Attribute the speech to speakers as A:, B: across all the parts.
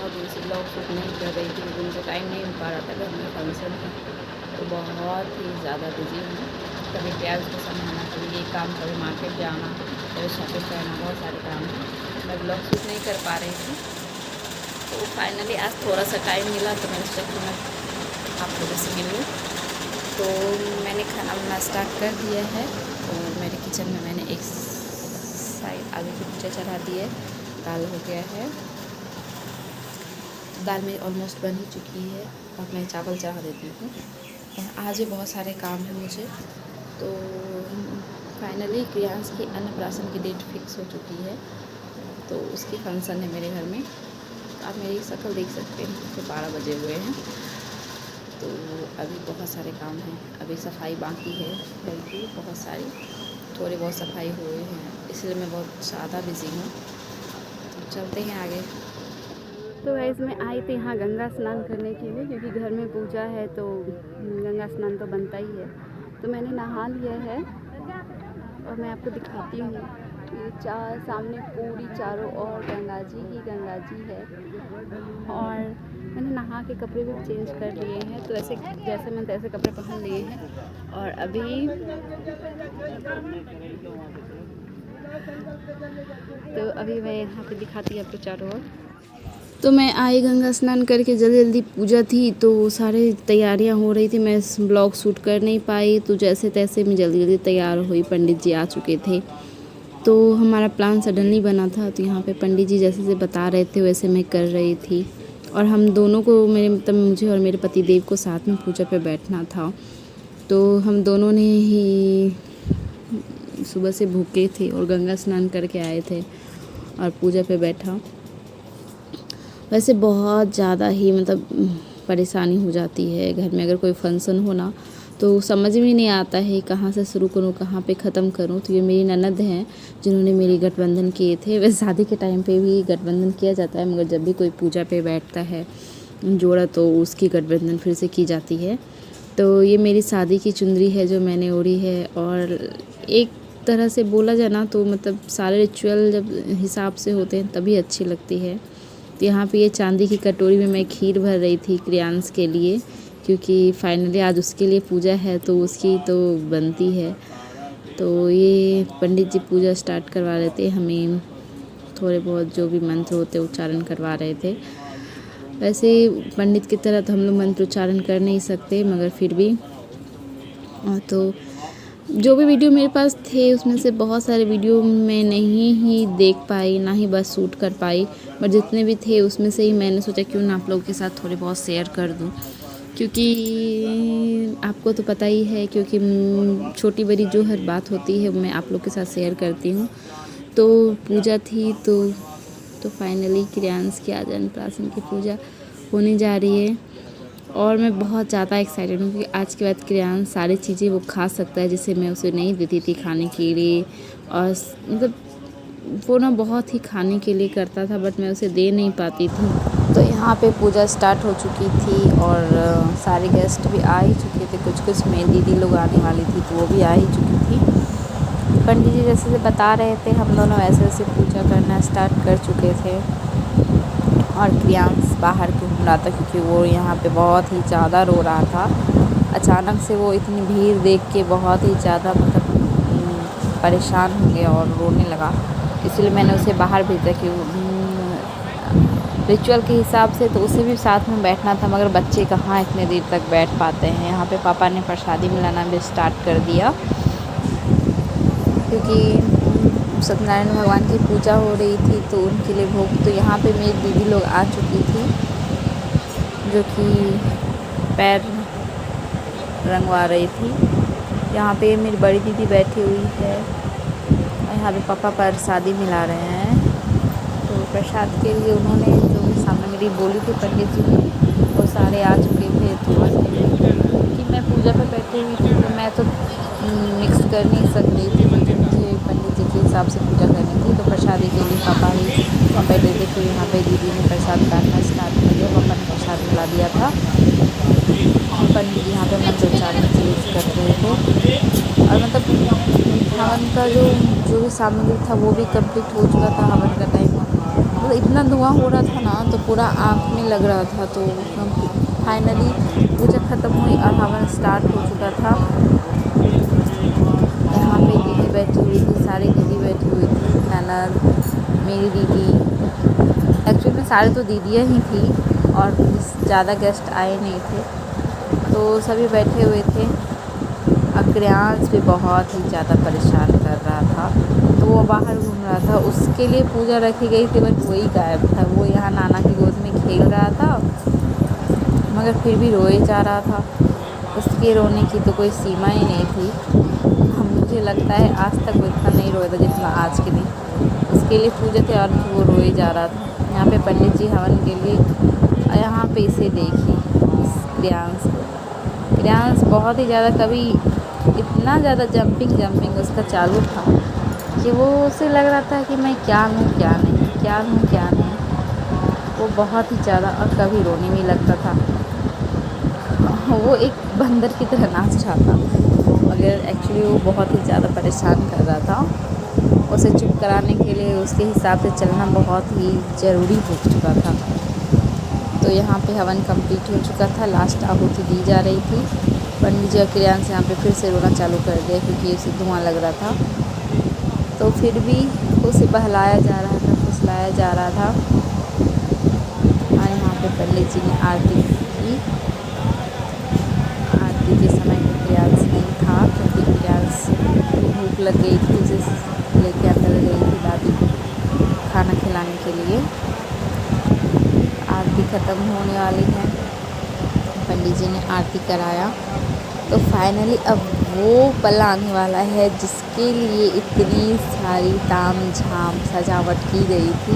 A: बहुत दिन से ब्लॉग शूट नहीं कर रही थी क्योंकि मुझे टाइम नहीं मिल पा रहा था, घर में फंक्शन था तो बहुत ही ज़्यादा बिजी हूँ। कभी प्याज को समाना, कभी ये काम, कभी मार्केट जाना, कभी शॉपिंग करना, बहुत सारे काम हैं। मैं ब्लॉग शूट नहीं कर पा रही थी तो फाइनली आज थोड़ा सा टाइम मिला तो मैंने सोचा कि मैं आप लोगों से मिलूँ। तो मैंने खाना बनाना स्टार्ट कर दिया है और मेरे किचन में मैंने एक साइड आलू की भुजिया चढ़ा दी है, दाल हो गया है, दाल मेरी ऑलमोस्ट बन ही चुकी है और मैं चावल चढ़ा देती हूँ। और आज भी बहुत सारे काम हैं मुझे। तो फाइनली क्रियांश की अन्नप्राशन की डेट फिक्स हो चुकी है तो उसकी फंक्शन है मेरे घर में। तो आप मेरी शक्ल देख सकते हैं तो 12 बजे हुए हैं। तो अभी बहुत सारे काम हैं, अभी सफाई बाकी है घर की, बहुत सारी थोड़ी बहुत सफाई हुए हैं, इसलिए मैं बहुत ज़्यादा बिज़ी हूँ। तो चलते हैं आगे। तो गाइस मैं आई थी यहाँ गंगा स्नान करने के लिए क्योंकि घर में पूजा है तो गंगा स्नान तो बनता ही है। तो मैंने नहा लिया है और मैं आपको दिखाती हूँ। ये सामने पूरी चारों ओर गंगा जी है और मैंने नहा के कपड़े भी चेंज कर लिए हैं। तो ऐसे जैसे मैं तैसे कपड़े पहन लिए हैं और अभी मैं यहाँ पे दिखाती हूँ आपको चारों ओर। तो मैं आई गंगा स्नान करके, जल्दी जल्दी पूजा थी तो सारे तैयारियां हो रही थी, मैं ब्लॉग शूट कर नहीं पाई। तो जैसे तैसे मैं जल्दी जल्दी तैयार हुई, पंडित जी आ चुके थे तो हमारा प्लान सडनली बना था। तो यहाँ पे पंडित जी जैसे जैसे बता रहे थे वैसे मैं कर रही थी और हम दोनों को मुझे और मेरे पति देव को साथ में पूजा पे बैठना था। तो हम दोनों ने ही सुबह से भूखे थे और गंगा स्नान करके आए थे और पूजा पे बैठा। वैसे बहुत ज़्यादा ही परेशानी हो जाती है घर में, अगर कोई फंक्शन हो ना तो समझ में नहीं आता है कहाँ से शुरू करूँ, कहाँ पे ख़त्म करूँ। तो ये मेरी ननद हैं जिन्होंने मेरी गठबंधन किए थे। वैसे शादी के टाइम पे भी गठबंधन किया जाता है, मगर जब भी कोई पूजा पे बैठता है जोड़ा तो उसकी गठबंधन फिर से की जाती है। तो ये मेरी शादी की चुनरी है जो मैंने ओढ़ी है और एक तरह से बोला जाए ना तो सारे रिचुअल जब हिसाब से होते हैं तभी अच्छी लगती है। तो यहाँ पे ये चांदी की कटोरी में मैं खीर भर रही थी क्रियांश के लिए, क्योंकि फाइनली आज उसके लिए पूजा है तो उसकी तो बनती है। तो ये पंडित जी पूजा स्टार्ट करवा रहे थे, हमें थोड़े बहुत जो भी मंत्र होते उच्चारण करवा रहे थे। वैसे पंडित की तरह तो हम लोग मंत्र उच्चारण कर नहीं सकते, मगर फिर भी तो जो भी वीडियो मेरे पास थे उसमें से बहुत सारे वीडियो मैं नहीं ही देख पाई, ना ही बस शूट कर पाई, बट जितने भी थे उसमें से ही मैंने सोचा क्यों ना आप लोगों के साथ थोड़े बहुत शेयर कर दूं, क्योंकि आपको तो पता ही है, क्योंकि छोटी बड़ी जो हर बात होती है मैं आप लोग के साथ शेयर करती हूँ। तो पूजा थी तो फाइनली क्रियांश की आज अन्नप्राशन की पूजा होने जा रही है और मैं बहुत ज़्यादा एक्साइटेड हूँ क्योंकि आज के बाद क्रियांश सारी चीज़ें वो खा सकता है जिसे मैं उसे नहीं देती थी खाने के लिए। और वो ना बहुत ही खाने के लिए करता था बट मैं उसे दे नहीं पाती थी। तो यहाँ पे पूजा स्टार्ट हो चुकी थी और सारे गेस्ट भी आ ही चुके थे, कुछ मेरी दीदी लोग आने वाली थी तो वो भी आ ही चुकी थी। पंडित जी जैसे बता रहे थे हम दोनों वैसे वैसे पूजा करना स्टार्ट कर चुके थे और क्रियांश बाहर घूम रहा था क्योंकि वो यहाँ पे बहुत ही ज़्यादा रो रहा था। अचानक से वो इतनी भीड़ देख के बहुत ही ज़्यादा परेशान हो गया और रोने लगा, इसलिए मैंने उसे बाहर भेजा कि रिचुअल के हिसाब से तो उसे भी साथ में बैठना था, मगर बच्चे कहाँ इतने देर तक बैठ पाते हैं। यहाँ पे पापा ने प्रसादी मिलाना भी स्टार्ट कर दिया क्योंकि सत्यनारायण भगवान की पूजा हो रही थी तो उनके लिए भोग। तो यहाँ पे मेरी दीदी लोग आ चुकी थी जो कि पैर रंगवा रही थी। यहाँ पे मेरी बड़ी दीदी बैठी हुई है और यहाँ पे पापा प्रसादी मिला रहे हैं। तो प्रसाद के लिए उन्होंने जो भी सामग्री बोली थी पंडित जी ने वो सारे आ चुके थे। तो कि मैं पूजा पे बैठी हुई थी तो मैं तो मिक्स कर नहीं सकती थी, मुझे पंडित जी के हिसाब से पूजा करनी थी। तो प्रसादी के लिए पापा ही बैठे थे। तो यहाँ पे दीदी ने प्रसाद काटना स्टार्ट कर दिया, पापा ने प्रसाद मिला दिया था। पंडित जी यहाँ पे मंत्र उच्चारण कर रहे थे और हवन का जो भी सामग्री था वो भी कंप्लीट हो चुका था हवन का टाइम। मतलब इतना धुआं हो रहा था ना, तो पूरा आँख में लग रहा था। तो हम फाइनली पूजा ख़त्म हुई और हवन स्टार्ट हो चुका था। यहाँ पे दीदी बैठी हुई थी, सारी दीदी बैठी हुई थी, ननद, मेरी दीदी, एक्चुअली में सारे तो दीदियाँ ही थी और ज़्यादा गेस्ट आए नहीं थे, तो सभी बैठे हुए थे। अक्रियांश भी बहुत ही ज़्यादा परेशान कर रहा था, तो वो बाहर घूम रहा था। उसके लिए पूजा रखी गई थी बट वही गायब था। वो यहाँ नाना की गोद में खेल रहा था, मगर फिर भी रोए जा रहा था। उसके रोने की तो कोई सीमा ही नहीं थी। मुझे लगता है आज तक वो इतना नहीं रोया था जितना आज के दिन। उसके लिए पूजा थी और वो रोए जा रहा था। यहाँ पे पंडित जी हवन के लिए, और यहाँ पे इसे देखिए, इस क्रियांश बहुत ही ज़्यादा, कभी इतना ज़्यादा जंपिंग उसका चालू था कि वो उसे लग रहा था कि मैं क्या लूँ क्या नहीं, क्या लूँ क्या नहीं। वो बहुत ही ज़्यादा, और कभी रोने में लगता था। वो एक बंदर की तरह नाच रहा था, मगर एक्चुअली वो बहुत ही ज़्यादा परेशान कर रहा था। उसे चुप कराने के लिए उसके हिसाब से चलना बहुत ही ज़रूरी हो चुका था। तो यहाँ पे हवन कंप्लीट हो चुका था, लास्ट आहुति दी जा रही थी। पंडित जी और क्रियांश यहाँ पे फिर से रोना चालू कर दिया क्योंकि उसे धुआं लग रहा था। तो फिर भी उसे बहलाया जा रहा था, फुसलाया जा रहा था। और यहाँ पे पंडित जी ने आरती की। आरती के समय में क्रियांश नहीं था क्योंकि क्रियांश को भूख लग गई थी, उसे लेके अंदर गई थी दादी को खाना खिलाने के लिए। आरती ख़त्म होने वाली है, पंडित जी ने आरती कराया। तो फाइनली अब वो पल आने वाला है जिसके लिए इतनी सारी ताम झाम सजावट की गई थी,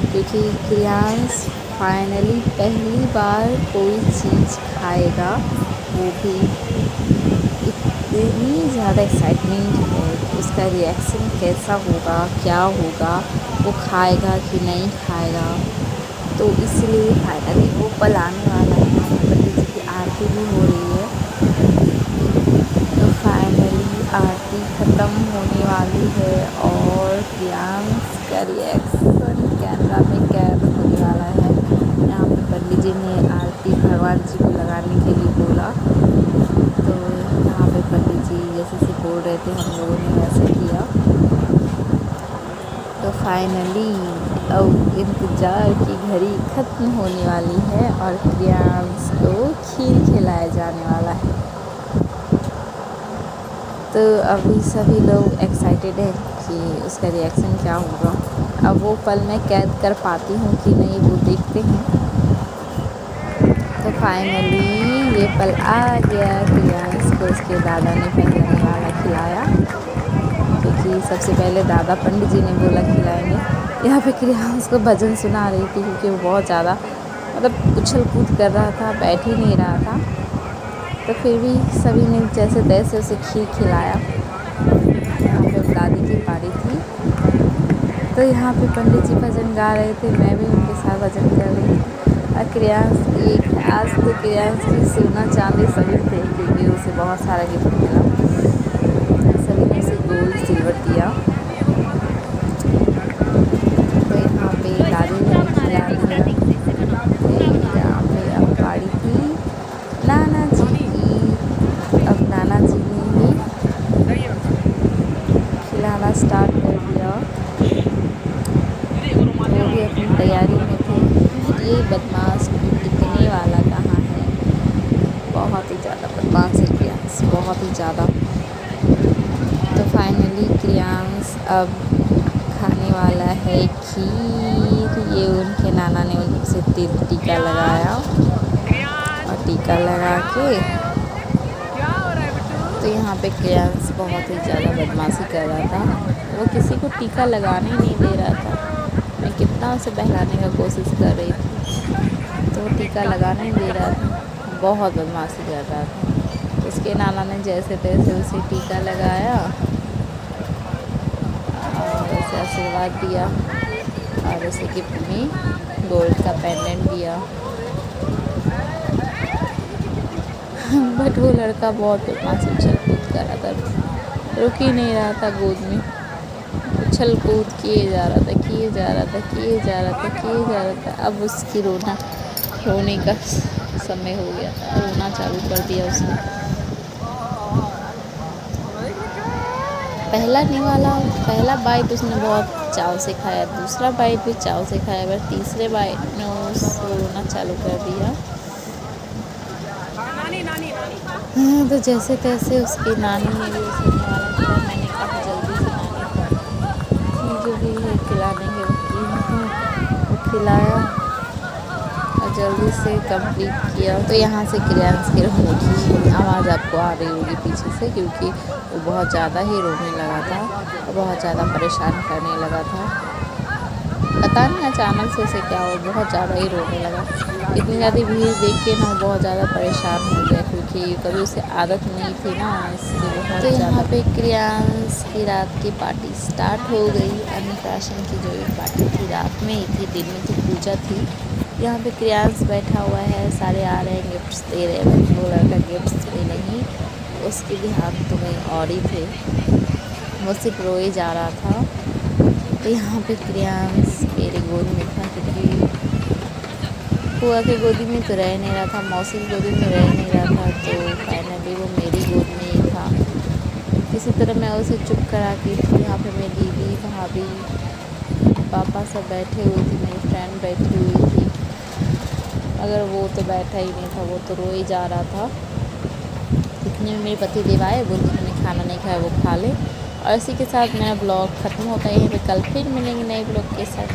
A: क्योंकि क्रियांश फाइनली पहली बार कोई चीज़ खाएगा। वो भी इतनी ज़्यादा एक्साइटमेंट है कि उसका रिएक्शन कैसा होगा, क्या होगा, वो खाएगा कि नहीं खाएगा। तो इसलिए फाइनली वो पल आने वाला है। पंडित जी की आरती भी हो रही है। तो फाइनली आरती ख़त्म होने वाली है और क्रियांश का रिएक्शन कैमरा में कैद होने वाला है। यहाँ पे पंडित जी ने आरती भगवान जी को लगाने के लिए बोला, तो यहाँ पे पंडित जी जैसे बोल रहे थे हम लोगों ने वैसे किया। तो फाइनली अब इंतज़ार की घड़ी ख़त्म होने वाली है और क्रियांश को खीर खिलाया जाने वाला है। तो अभी सभी लोग एक्साइटेड हैं कि उसका रिएक्शन क्या होगा। अब वो पल मैं कैद कर पाती हूँ कि नहीं, वो देखते हैं। तो फाइनली ये पल आ गया। क्रियांश को उसके दादा ने पहले वाला खिलाया, क्योंकि सबसे पहले दादा पंडित जी ने बोला खिलाएंगे। यहाँ पे क्रियांश को भजन सुना रही थी क्योंकि वो बहुत ज़्यादा मतलब उछल कूद कर रहा था, बैठ ही नहीं रहा था। तो फिर भी सभी ने जैसे तैसे उसे खीर खिलाया। यहाँ पे दादी की पारी थी, तो यहाँ पे पंडित जी भजन गा रहे थे, मैं भी उनके साथ भजन कर रही थी। और क्रियांश की आज तो क्रियांश की सोना चांदी सभी थे क्योंकि उसे बहुत सारा गिफ्ट मिला। सभी ने उसे गोल्ड सिल्वर दिया। तो यहाँ पे दादी ने खिला दिया। यहाँ पे अब पारी थी नाना जी की। अब नाना जी ने भी खिलाना स्टार्ट कर दिया। वो भी अपनी तैयारी में थे। ये बदमाश टिकने वाला कहाँ है, बहुत ही ज़्यादा बदमाश है क्रियांश, बहुत ही ज़्यादा। तो फाइनली क्रियांश अब खाने वाला है खीर। ये उनके नाना ने उनसे टीका लगाया और टीका लगा के तो यहाँ पे क्रियांश बहुत ही ज़्यादा बदमाशी कर रहा था। वो किसी को टीका लगाने ही नहीं दे रहा था। मैं कितना उसे बहलाने का कोशिश कर रही थी तो वो टीका लगाने नहीं दे रहा था, बहुत बदमाशी कर रहा था। उसके नाना ने जैसे तैसे उसे टीका लगाया और उसे आशीर्वाद दिया और उसे गिफ्ट में गोल्ड का पेंडेंट दिया। बट वो लड़का बहुत बदमाश उछल कूद कर रहा था, रुक ही नहीं रहा था गोद में, उछल कूद किए जा रहा था कि किए जा रहा था, किए जा रहा था, किए जा रहा था। अब उसकी रोने का समय हो गया था, रोना चालू कर दिया उसने। पहला बाइट उसने बहुत चाव से खाया, दूसरा बाइट भी चाव से खाया, पर तीसरे बाइट में उसको रोना चालू कर दिया। हाँ, तो जैसे तैसे उसकी नानी ने भी उसे निवाला किया। मैंने कहा जल्दी से नानी को जो भी है खिला देंगे, वो खिलाया और जल्दी से कंप्लीट किया। तो यहाँ से क्रियांश के रोने की आवाज़ आपको आ रही होगी पीछे से, क्योंकि वो बहुत ज़्यादा ही रोने लगा था और बहुत ज़्यादा परेशान करने लगा था। पता नहीं अचानक से उसे क्या हो, बहुत ज़्यादा ही रोने लगा। इतनी ज़्यादा भीड़ देख के ना बहुत ज़्यादा परेशान हो गया, क्योंकि कभी उसे आदत नहीं थी ना, इसलिए बहुत तो यहाँ पे क्रियांश की रात की पार्टी स्टार्ट हो गई। अन्नप्राशन की जो पार्टी थी रात में ही थी, दिन में तो पूजा थी। यहाँ पे क्रियांश बैठा हुआ है, सारे आ रहे हैं, गिफ्ट्स दे रहे हैं। वो लड़का गिफ्ट्स भी नहीं, उसके ध्यान तो कहीं और ही थे, वो सिर्फ रोए जा रहा था। तो यहाँ पे क्रियांश मेरी गोद में था, क्योंकि बुआ की गोदी में तो रह नहीं रहा था, मौसी की गोदी में रह नहीं रहा था, तो फाइनली वो मेरी गोद में ही था। किसी तरह मैं उसे चुप करा के थी। यहाँ पे मेरी दीदी, भाभी, पापा सब बैठे हुए थे, मेरी फ्रेंड बैठी हुई थी, मगर वो तो बैठा ही नहीं था, वो तो रो ही जा रहा था। इतने में मेरे पति देव आए, बोले तुमने खाना नहीं खाया, वो खा ले। और इसी के साथ मेरा ब्लॉग ख़त्म होता है यहीं पे। कल फिर मिलेंगे नए ब्लॉग के साथ।